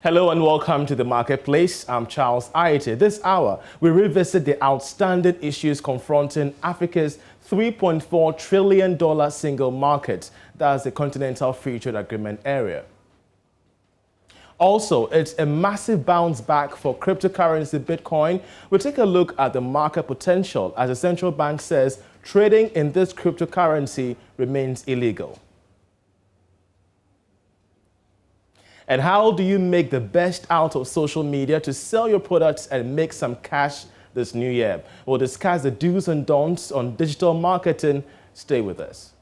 Hello and welcome to the Marketplace. I'm Charles Aite. This hour, we revisit the outstanding issues confronting Africa's $3.4 trillion single market. That's the Continental Free Trade Agreement area. Also, it's a massive bounce back for cryptocurrency Bitcoin. We'll take a look at the market potential as the central bank says trading in this cryptocurrency remains illegal. And how do you make the best out of social media to sell your products and make some cash this new year? We'll discuss the do's and don'ts on digital marketing. Stay with us.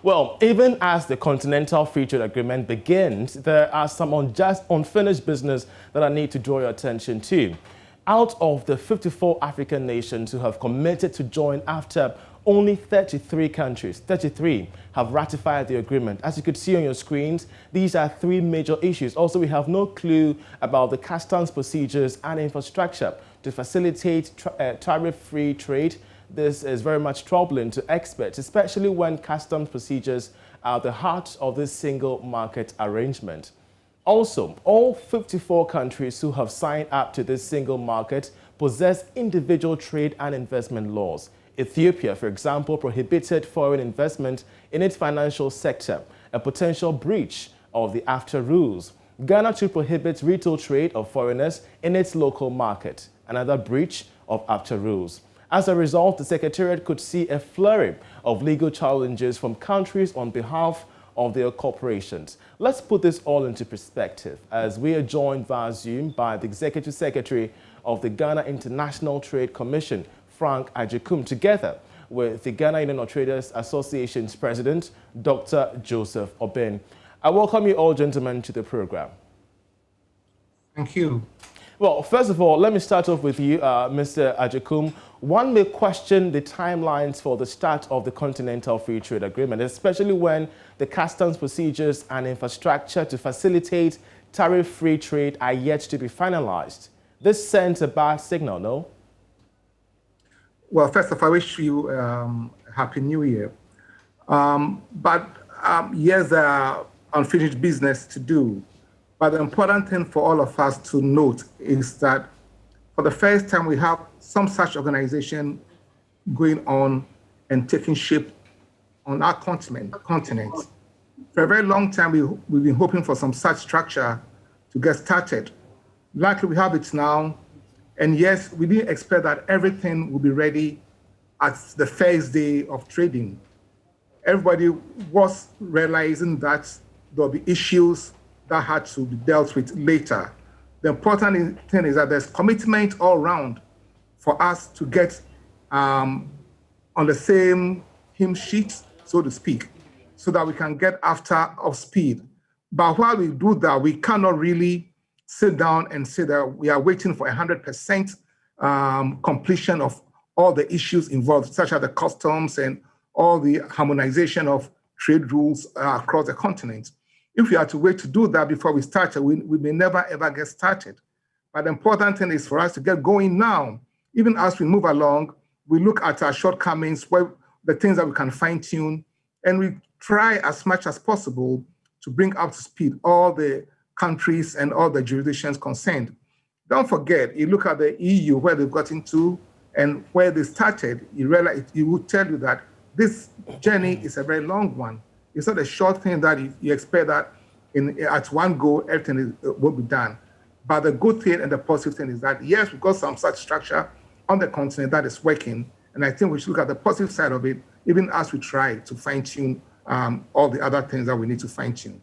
Well, even as the Continental Free Trade Agreement begins, there are some unfinished business that I need to draw your attention to. Out of the 54 African nations who have committed to join after only 33 countries, 33 have ratified the agreement. As you could see on your screens, these are three major issues. Also, we have no clue about the customs procedures and infrastructure to facilitate tariff-free trade. This is very much troubling to experts, especially when customs procedures are the heart of this single market arrangement. Also, all 54 countries who have signed up to this single market possess individual trade and investment laws. Ethiopia, for example, prohibited foreign investment in its financial sector, a potential breach of the AFTA rules. Ghana too prohibits retail trade of foreigners in its local market, another breach of AFTA rules. As a result, the Secretariat could see a flurry of legal challenges from countries on behalf of their corporations. Let's put this all into perspective as we are joined via Zoom by the Executive Secretary of the Ghana International Trade Commission, Frank Ajikum, together with the Ghana Union of Traders Association's President, Dr. Joseph Obeng. I welcome you all, gentlemen, to the program. Thank you. Well, first of all, let me start off with you, Mr. Ajikum. One may question the timelines for the start of the Continental Free Trade Agreement, especially when the customs procedures and infrastructure to facilitate tariff-free trade are yet to be finalized. This sends a bad signal, no? Well, first of all, I wish you Happy New Year. Yes, there are unfinished business to do. But the important thing for all of us to note is that for the first time, we have some such organization going on and taking shape on our continent. For a very long time, we've been hoping for some such structure to get started. Luckily, we have it now. And yes, we didn't expect that everything would be ready at the first day of trading. Everybody was realizing that there'll be issues that had to be dealt with later. The important thing is that there's commitment all around for us to get on the same hymn sheet, so to speak, so that we can get after of speed. But while we do that, we cannot really sit down and say that we are waiting for 100% completion of all the issues involved, such as the customs and all the harmonization of trade rules across the continent. If we are to wait to do that before we start, we may never, ever get started. But the important thing is for us to get going now. Even as we move along, we look at our shortcomings, the things that we can fine-tune, and we try as much as possible to bring up to speed all the countries and all the jurisdictions concerned. Don't forget, you look at the EU, where they've got into and where they started, you realize it will tell you that this journey is a very long one. It's not a short thing that you expect that at one go, everything will be done. But the good thing and the positive thing is that, yes, we've got some such structure on the continent that is working. And I think we should look at the positive side of it, even as we try to fine-tune all the other things that we need to fine-tune.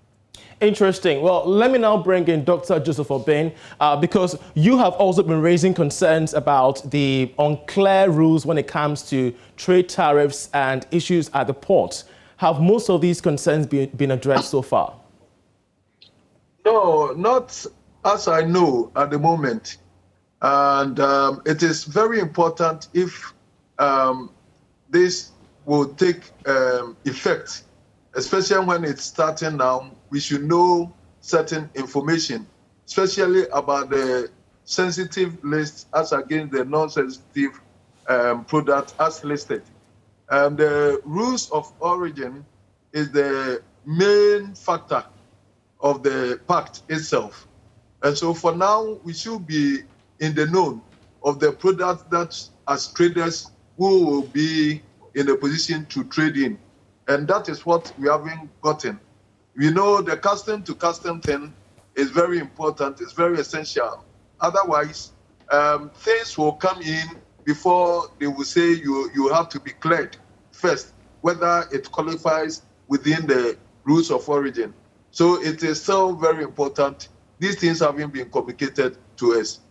Interesting. Well, let me now bring in Dr. Joseph Obeng, because you have also been raising concerns about the unclear rules when it comes to trade tariffs and issues at the port. Have most of these concerns been addressed so far? No, not as I know at the moment. And it is very important if this will take effect, especially when it's starting now. We should know certain information, especially about the sensitive list as against the non-sensitive product as listed. And the rules of origin is the main factor of the pact itself. And so for now, we should be in the know of the products that as traders who will be in a position to trade in. And that is what we haven't gotten. We know the custom to custom thing is very important, it's very essential. Otherwise, things will come in before they will say you have to be cleared first, whether it qualifies within the rules of origin. So it is still very important. These things haven't been communicated to us.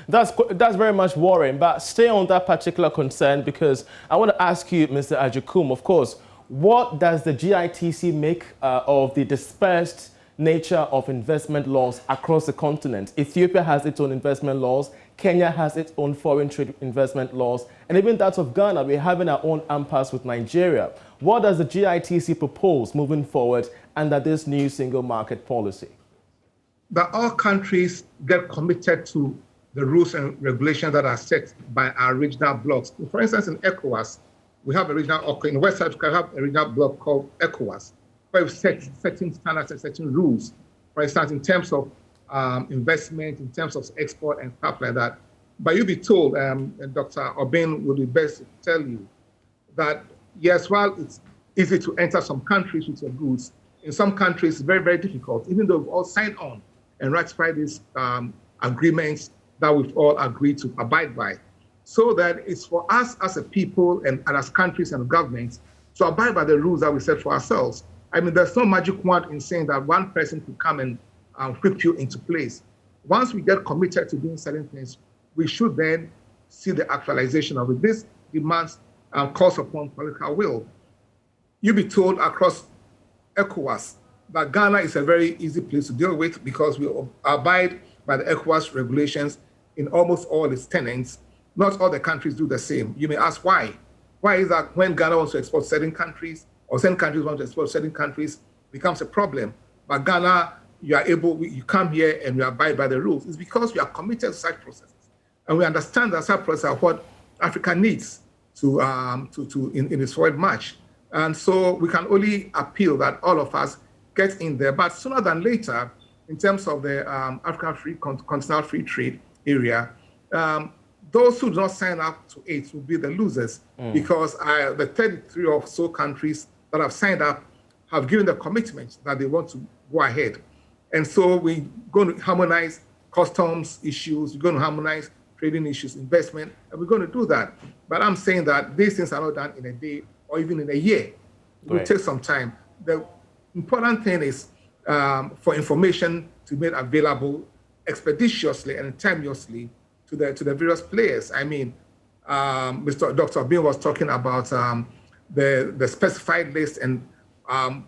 That's very much worrying, but stay on that particular concern, because I want to ask you, Mr. Ajukum, of course, what does the GITC make of the dispersed nature of investment laws across the continent? Ethiopia has its own investment laws, Kenya has its own foreign trade investment laws, and even that of Ghana, we're having our own impasse with Nigeria. What does the GITC propose moving forward under this new single market policy? That all countries get committed to the rules and regulations that are set by our regional blocks. For instance, in ECOWAS, we have a regional, in West Africa, we have a regional bloc called ECOWAS, where we set certain standards and certain rules. For instance, in terms of investment, in terms of export and stuff like that. But you'll be told, and Dr. Obin will be best to tell you, that yes, while it's easy to enter some countries with your goods, in some countries it's very, very difficult, even though we've all signed on and ratified these agreements that we've all agreed to abide by. So that it's for us as a people and as countries and governments to abide by the rules that we set for ourselves. I mean, there's no magic wand in saying that one person could come and whip you into place. Once we get committed to doing certain things, we should then see the actualization of it. This demands calls upon political will. You'll be told across ECOWAS that Ghana is a very easy place to deal with because we abide by the ECOWAS regulations in almost all its tenants. Not all the countries do the same. You may ask why. Why is that when Ghana wants to export certain countries or certain countries want to export certain countries, it becomes a problem. But Ghana, you come here and you abide by the rules. It's because we are committed to such processes. And we understand that such processes are what Africa needs in its forward march. And so we can only appeal that all of us get in there. But sooner than later, in terms of the African continental free trade area, those who do not sign up to it will be the losers because the 33 or so countries that have signed up have given the commitment that they want to go ahead. And so we're going to harmonize customs issues, we're going to harmonize trading issues, investment, and we're going to do that. But I'm saying that these things are not done in a day or even in a year. It will take some time. The important thing is for information to be made available expeditiously and timeously to the various players. I mean, Dr. Bin was talking about the specified list and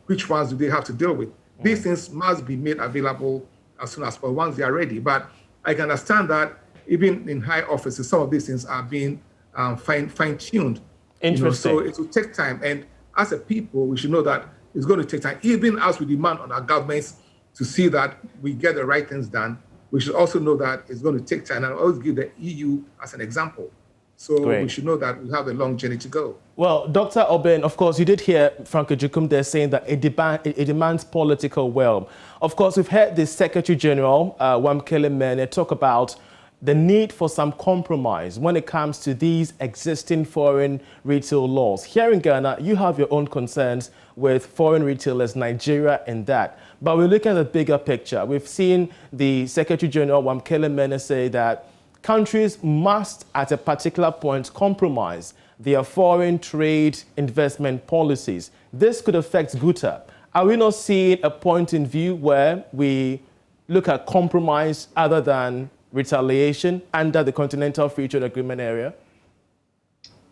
which ones do they have to deal with. These things must be made available as soon as possible once they are ready. But I can understand that even in high offices, some of these things are being fine-tuned. Interesting. So it will take time. And as a people, we should know that it's going to take time. Even as we demand on our governments to see that we get the right things done, we should also know that it's going to take time. And I always give the EU as an example. So we should know that we have a long journey to go. Well, Dr. Obin, of course, you did hear Frank Ajukum there saying that it demands political will. Of course, we've heard the Secretary General, Wamkele Mene, talk about the need for some compromise when it comes to these existing foreign retail laws. Here in Ghana, you have your own concerns with foreign retailers, Nigeria and that. But we're looking at the bigger picture. We've seen the Secretary General, Wamkele Mene, say that countries must, at a particular point, compromise their foreign trade investment policies. This could affect Guta. Are we not seeing a point in view where we look at compromise other than retaliation under the Continental Free Trade Agreement area?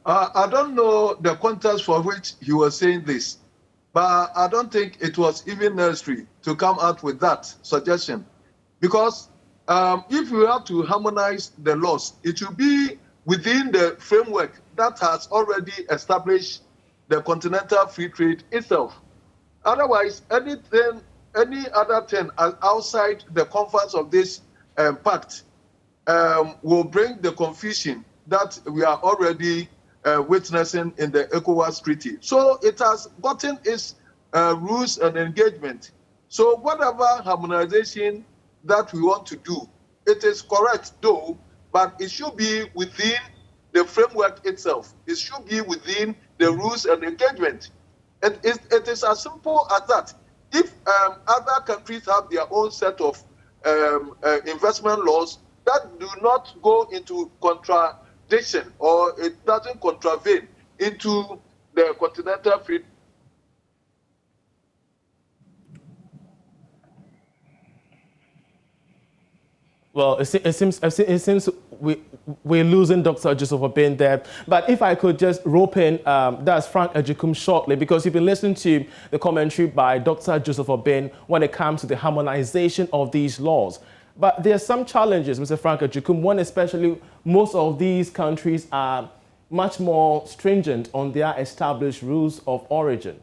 I don't know the context for which he was saying this, but I don't think it was even necessary to come out with that suggestion. Because if we have to harmonize the laws, it should be within the framework that has already established the Continental Free Trade itself. Otherwise, any other thing outside the confines of this pact will bring the confusion that we are already witnessing in the ECOWAS Treaty. So it has gotten its rules and engagement. So whatever harmonization that we want to do, it is correct though, but it should be within the framework itself. It should be within the rules and engagement. It is as simple as that. If other countries have their own set of investment laws that do not go into contradiction or it doesn't contravene into the continental free. Well, it seems we're losing Dr. Joseph Obeng there. But if I could just rope in, that's Frank Ajikum shortly, because you've been listening to the commentary by Dr. Joseph Obeng when it comes to the harmonization of these laws. But there are some challenges, Mr. Frank Ajikum. One, especially, most of these countries are much more stringent on their established rules of origin.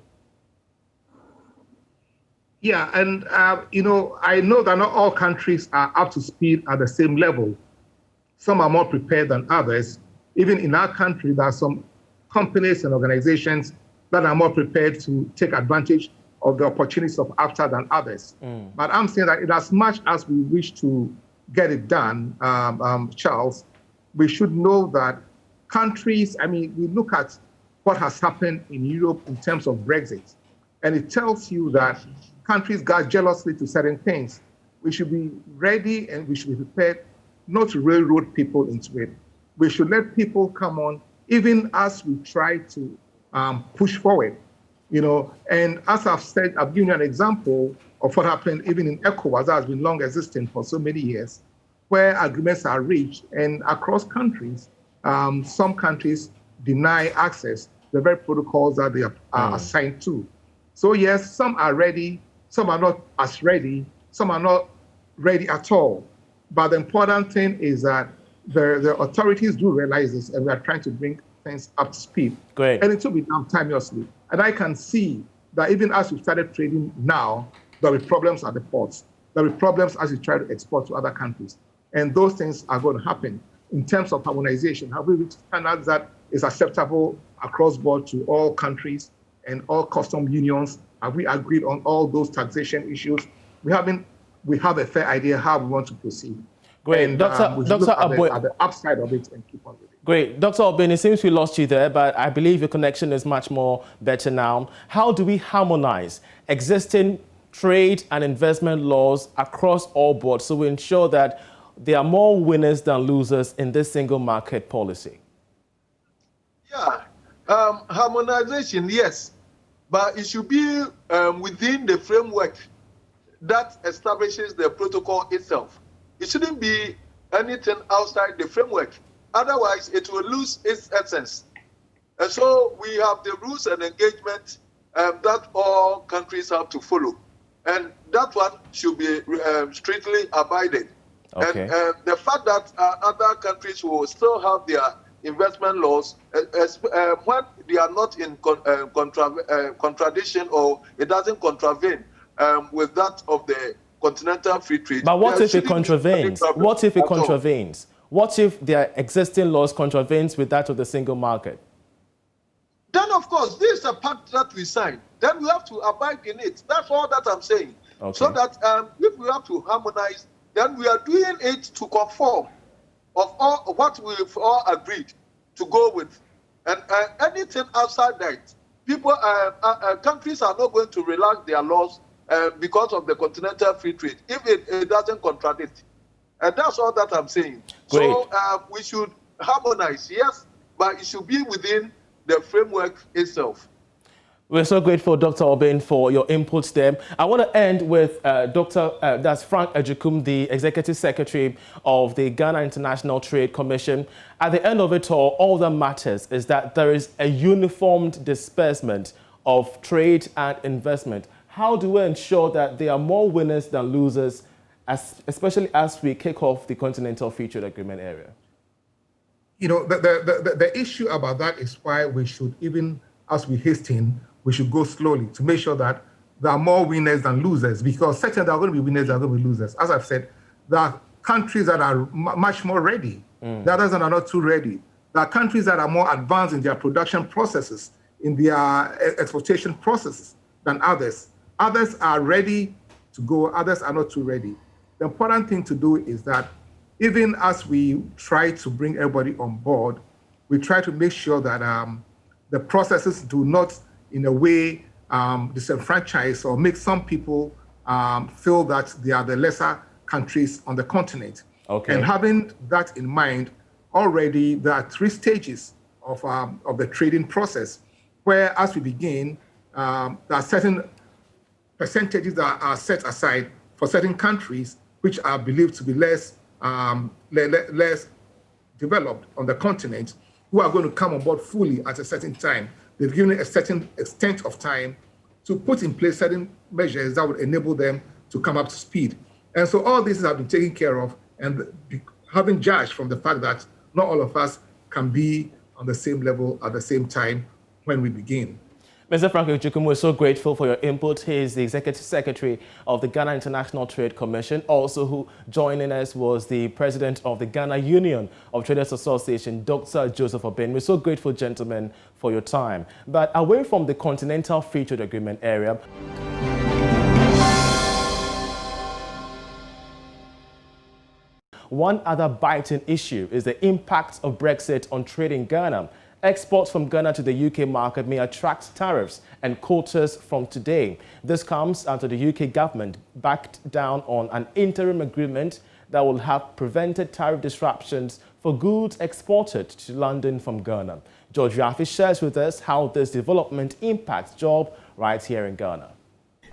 Yeah, and you know, I know that not all countries are up to speed at the same level. Some are more prepared than others. Even in our country, there are some companies and organizations that are more prepared to take advantage of the opportunities of AFTA than others. But I'm saying that in as much as we wish to get it done, Charles, we should know that countries, I mean, we look at what has happened in Europe in terms of Brexit, and it tells you that countries guard jealously to certain things. We should be ready and we should be prepared not to railroad people into it. We should let people come on, even as we try to push forward, you know. And as I've said, I've given you an example of what happened even in ECOWAS that has been long existing for so many years, where agreements are reached and across countries, some countries deny access to the very protocols that they are assigned to. So yes, some are ready, some are not as ready, some are not ready at all. But the important thing is that the authorities do realize this, and we are trying to bring things up to speed. Great. And it will be done timelessly. And I can see that even as we started trading now, there will be problems at the ports. There will be problems as we try to export to other countries. And those things are going to happen. In terms of harmonization, have we reached standards that is acceptable across board to all countries and all custom unions? Have we agreed on all those taxation issues? We have a fair idea how we want to proceed. Great. And, Dr. we should look at the upside of it and keep on with it. Great. Dr. Obeng, it seems we lost you there, but I believe your connection is much more better now. How do we harmonize existing trade and investment laws across all boards so we ensure that there are more winners than losers in this single market policy? Yeah, harmonization, yes, but it should be within the framework that establishes the protocol itself. It shouldn't be anything outside the framework. Otherwise, it will lose its essence. And so we have the rules and engagement that all countries have to follow. And that one should be strictly abided. Okay. And the fact that other countries will still have their investment laws, when they are not in contradiction or it doesn't contravene with that of the continental free trade. But what if it contravenes? What if it contravenes? What if their existing laws contravenes with that of the single market? Then, of course, this is a pact that we signed. Then we have to abide in it. That's all that I'm saying. Okay. So that if we have to harmonize, then we are doing it to conform of all what we've all agreed to go with. And anything outside that, people, countries are not going to relax their laws because of the continental free trade, if it doesn't contradict. And that's all that I'm saying. Great. So we should harmonize, yes, but it should be within the framework itself. We're so grateful, Dr. Obeng, for your inputs there. I want to end with that's Frank Ajikum, the Executive Secretary of the Ghana International Trade Commission. At the end of it all that matters is that there is a uniformed disbursement of trade and investment. How do we ensure that there are more winners than losers, especially as we kick off the Continental Free Trade Agreement area? You know, the issue about that is why we should, even as we hasten, we should go slowly to make sure that there are more winners than losers, because certainly there are going to be winners, there are going to be losers. As I've said, there are countries that are much more ready. The others that are not too ready. There are countries that are more advanced in their production processes, in their exportation processes than others. Others are ready to go, others are not too ready. The important thing to do is that even as we try to bring everybody on board, we try to make sure that the processes do not, in a way, disenfranchise or make some people feel that they are the lesser countries on the continent. Okay. And having that in mind, already there are 3 stages of the trading process, where as we begin, there are certain percentages that are set aside for certain countries which are believed to be less developed on the continent, who are going to come on board fully at a certain time. They've given a certain extent of time to put in place certain measures that would enable them to come up to speed. And so all these have been taken care of, and having judged from the fact that not all of us can be on the same level at the same time when we begin. Mr. Frank Chukwum, we're so grateful for your input. He is the Executive Secretary of the Ghana International Trade Commission. Also, who joining us was the President of the Ghana Union of Traders Association, Dr. Joseph Obin. We're so grateful, gentlemen, for your time. But away from the Continental Free Trade Agreement area, one other biting issue is the impact of Brexit on trade in Ghana. Exports from Ghana to the UK market may attract tariffs and quotas from today. This comes after the UK government backed down on an interim agreement that will have prevented tariff disruptions for goods exported to London from Ghana. George Raffi shares with us how this development impacts jobs right here in Ghana.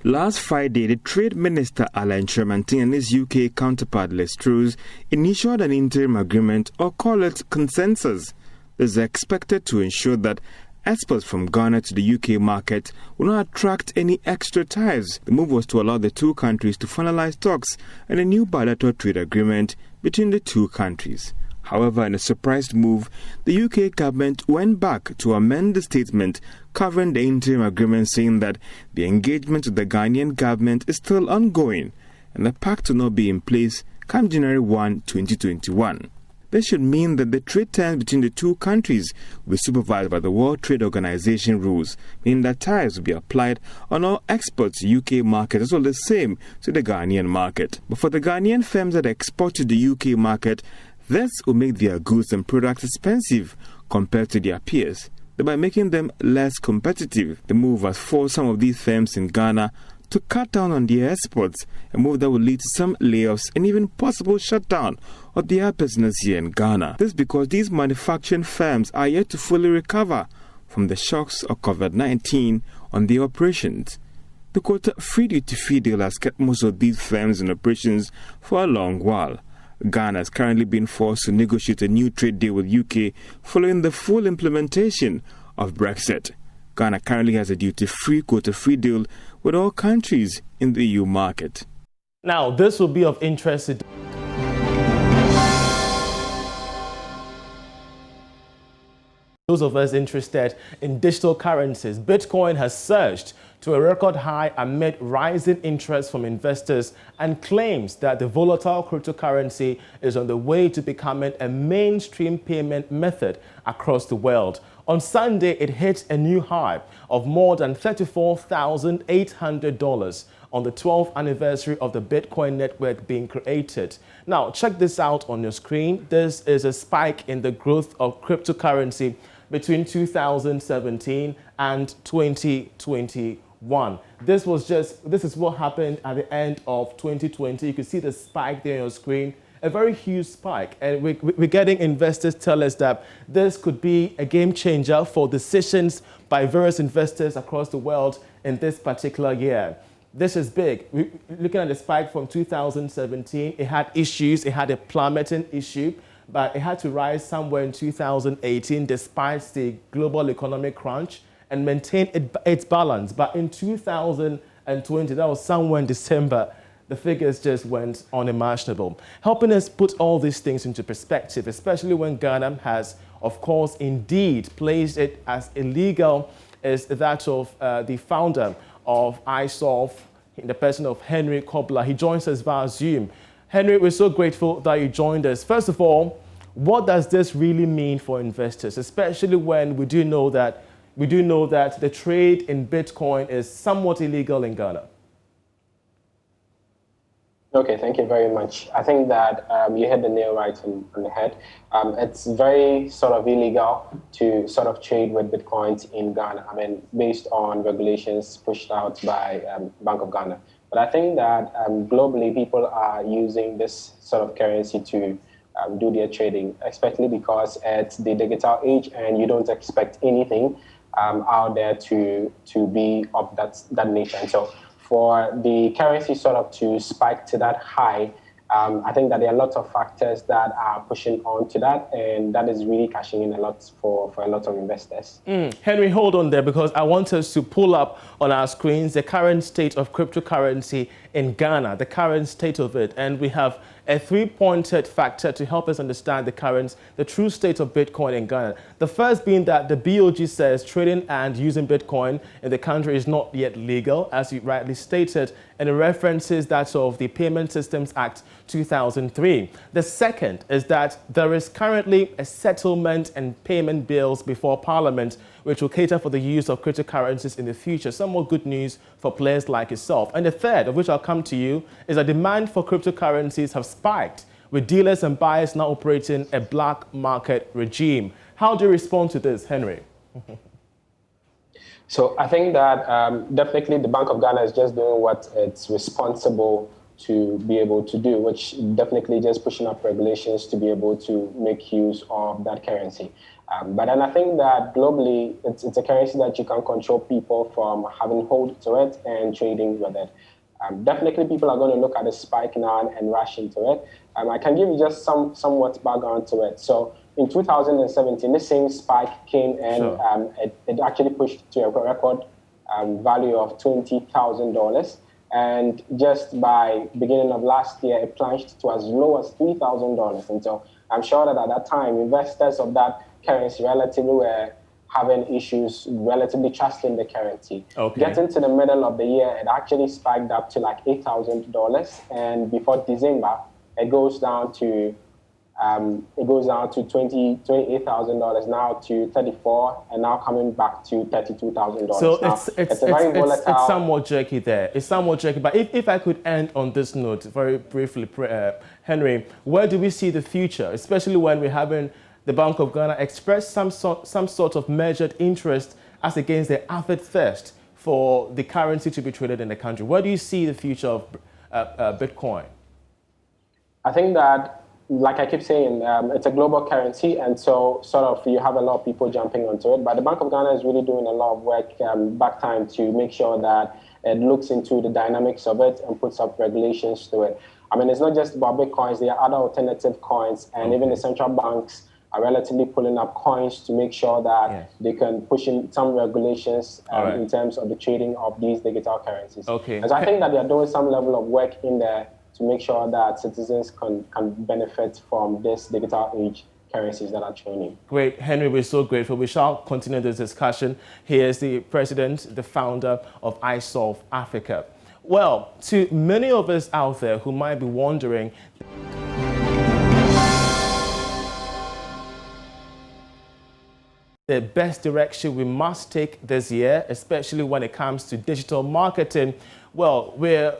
Last Friday, the Trade Minister Alain Tremontin and his UK counterpart Les Truss initiated an interim agreement, or call it consensus. This is expected to ensure that exports from Ghana to the UK market will not attract any extra tariffs. The move was to allow the 2 countries to finalize talks and a new bilateral trade agreement between the 2 countries. However, in a surprise move, the UK government went back to amend the statement covering the interim agreement, saying that the engagement with the Ghanaian government is still ongoing and the pact will not be in place come January 1, 2021. This should mean that the trade terms between the 2 countries will be supervised by the World Trade Organization rules, meaning that tariffs will be applied on all exports to the UK market as well as the same to the Ghanaian market. But for the Ghanaian firms that export to the UK market, this will make their goods and products expensive compared to their peers, thereby making them less competitive. The move has forced some of these firms in Ghana to cut down on their exports, a move that will lead to some layoffs and even possible shutdown of their business here in Ghana. This is because these manufacturing firms are yet to fully recover from the shocks of COVID-19 on their operations. The quota-free duty-free deal has kept most of these firms in operations for a long while. Ghana has currently been forced to negotiate a new trade deal with UK following the full implementation of Brexit. Ghana currently has a duty-free, quota-free deal with all countries in the EU market. Now, this will be of interest to those of us interested in digital currencies. Bitcoin has surged to a record high amid rising interest from investors and claims that the volatile cryptocurrency is on the way to becoming a mainstream payment method across the world. On Sunday, it hit a new high of more than $34,800 on the 12th anniversary of the Bitcoin network being created. Now, check this out on your screen. This is a spike in the growth of cryptocurrency between 2017 and 2021. This is what happened at the end of 2020. You can see the spike there on your screen. A very huge spike, and we're getting investors tell us that this could be a game changer for decisions by various investors across the world in this particular year. This is big. Looking at the spike from 2017, it had issues. It had a plummeting issue, but it had to rise somewhere in 2018 despite the global economic crunch and maintain its balance. But in 2020, that was somewhere in December, the figures just went unimaginable. Helping us put all these things into perspective, especially when Ghana has, of course, indeed placed it as illegal, is that of the founder of ISOF, in the person of Henry Kobler. He joins us via Zoom. Henry, we're so grateful that you joined us. First of all, what does this really mean for investors, especially when we do know that the trade in Bitcoin is somewhat illegal in Ghana? Okay, thank you very much. I think that you hit the nail right on the head. It's very sort of illegal to sort of trade with Bitcoins in Ghana. I mean, based on regulations pushed out by Bank of Ghana. But I think that globally people are using this sort of currency to do their trading, especially because it's the digital age and you don't expect anything out there to be of that nature. And so for the currency sort of to spike to that high, I think that there are lots of factors that are pushing on to that, and that is really cashing in a lot for a lot of investors. Henry, hold on there, because I want us to pull up on our screens the current state of cryptocurrency in Ghana, the current state of it, and we have a three-pointed factor to help us understand the true state of Bitcoin in Ghana. The first being that the BOG says trading and using Bitcoin in the country is not yet legal, as you rightly stated, and it references that of the Payment Systems Act 2003. The second is that there is currently a settlement and payment bills before Parliament which will cater for the use of cryptocurrencies in the future. Some more good news for players like yourself. And the third, of which I'll come to you, is that demand for cryptocurrencies have spiked, with dealers and buyers now operating a black market regime. How do you respond to this, Henry? So I think that definitely the Bank of Ghana is just doing what it's responsible to be able to do, which definitely just pushing up regulations to be able to make use of that currency. But then I think that globally, it's a currency that you can control people from having hold to it and trading with it. Definitely people are going to look at the spike now and rush into it. I can give you just somewhat background to it. So in 2017, the same spike came and sure. It actually pushed to a record value of $20,000. And just by beginning of last year, it plunged to as low as $3,000. And so I'm sure that at that time, investors of that currency relatively were having issues relatively trusting the currency. Okay. Getting to the middle of the year, it actually spiked up to like $8,000. And before December, it goes down to $28,000 now to $34,000, and now coming back to $32,000. So now, it's very volatile. It's somewhat jerky there. It's somewhat jerky. But if I could end on this note very briefly, Henry, where do we see the future, especially when we're having the Bank of Ghana express some sort of measured interest as against the avid thirst for the currency to be traded in the country? Where do you see the future of Bitcoin? I think that, like I keep saying, it's a global currency, and so sort of you have a lot of people jumping onto it. But the Bank of Ghana is really doing a lot of work back time to make sure that it looks into the dynamics of it and puts up regulations to it. I mean, it's not just about Bitcoins. There are other alternative coins, and even the central banks are relatively pulling up coins to make sure that they can push in some regulations in terms of the trading of these digital currencies. Okay. And so I think that they are doing some level of work in there to make sure that citizens can benefit from this digital age currencies that are training. Great. Henry, we're so grateful. We shall continue this discussion. He is the president, the founder of iSolve Africa. Well, to many of us out there who might be wondering, the best direction we must take this year, especially when it comes to digital marketing, well, we've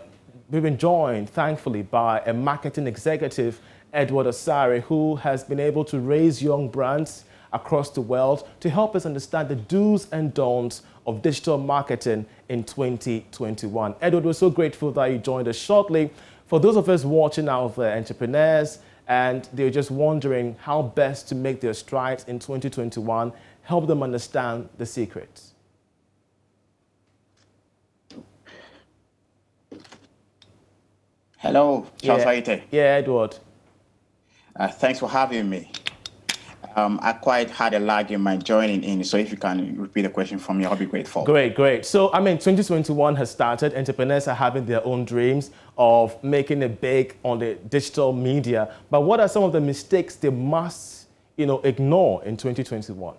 been joined, thankfully, by a marketing executive, Edward Osari, who has been able to raise young brands across the world to help us understand the do's and don'ts of digital marketing in 2021. Edward, we're so grateful that you joined us shortly. For those of us watching out there, entrepreneurs, and they're just wondering how best to make their strides in 2021, help them understand the secrets. Hello, Charles. How are you doing? Yeah, Edward. Thanks for having me. I quite had a lag in my joining in, so if you can repeat the question for me, I'll be grateful. Great, great. So, I mean, 2021 has started. Entrepreneurs are having their own dreams of making it big on the digital media. But what are some of the mistakes they must, ignore in 2021?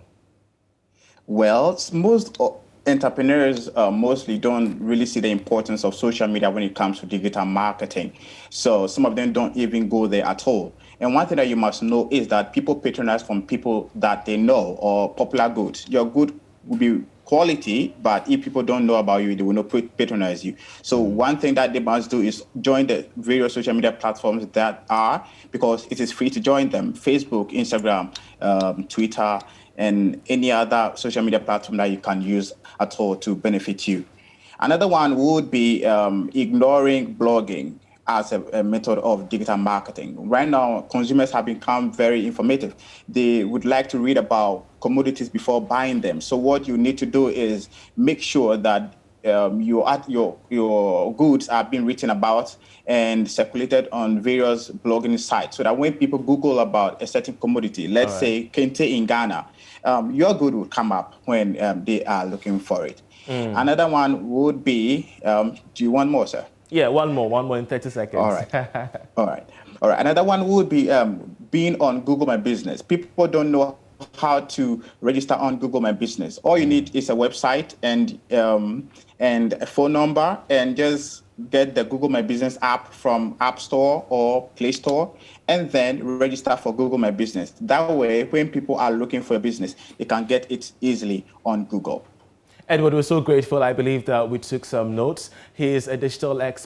Well, most entrepreneurs mostly don't really see the importance of social media when it comes to digital marketing. So some of them don't even go there at all. And one thing that you must know is that people patronize from people that they know or popular goods. Your good will be quality, but if people don't know about you, they will not patronize you. So one thing that they must do is join the various social media platforms that are, because it is free to join them: Facebook, Instagram, Twitter, and any other social media platform that you can use at all to benefit you. Another one would be ignoring blogging as a method of digital marketing. Right now, consumers have become very informative. They would like to read about commodities before buying them. So what you need to do is make sure that your goods are being written about and circulated on various blogging sites, so that when people Google about a certain commodity, let's say Kente in Ghana, your good will come up when they are looking for it. Another one would be, do you want more, sir? Yeah, one more in 30 seconds. All right. All right. Another one would be being on Google My Business. People don't know how to register on Google My Business. All you need is a website and a phone number, and just get the Google My Business app from App Store or Play Store, and then register for Google My Business. That way, when people are looking for a business, they can get it easily on Google. Edward, we're so grateful. I believe that we took some notes. He is a digital expert.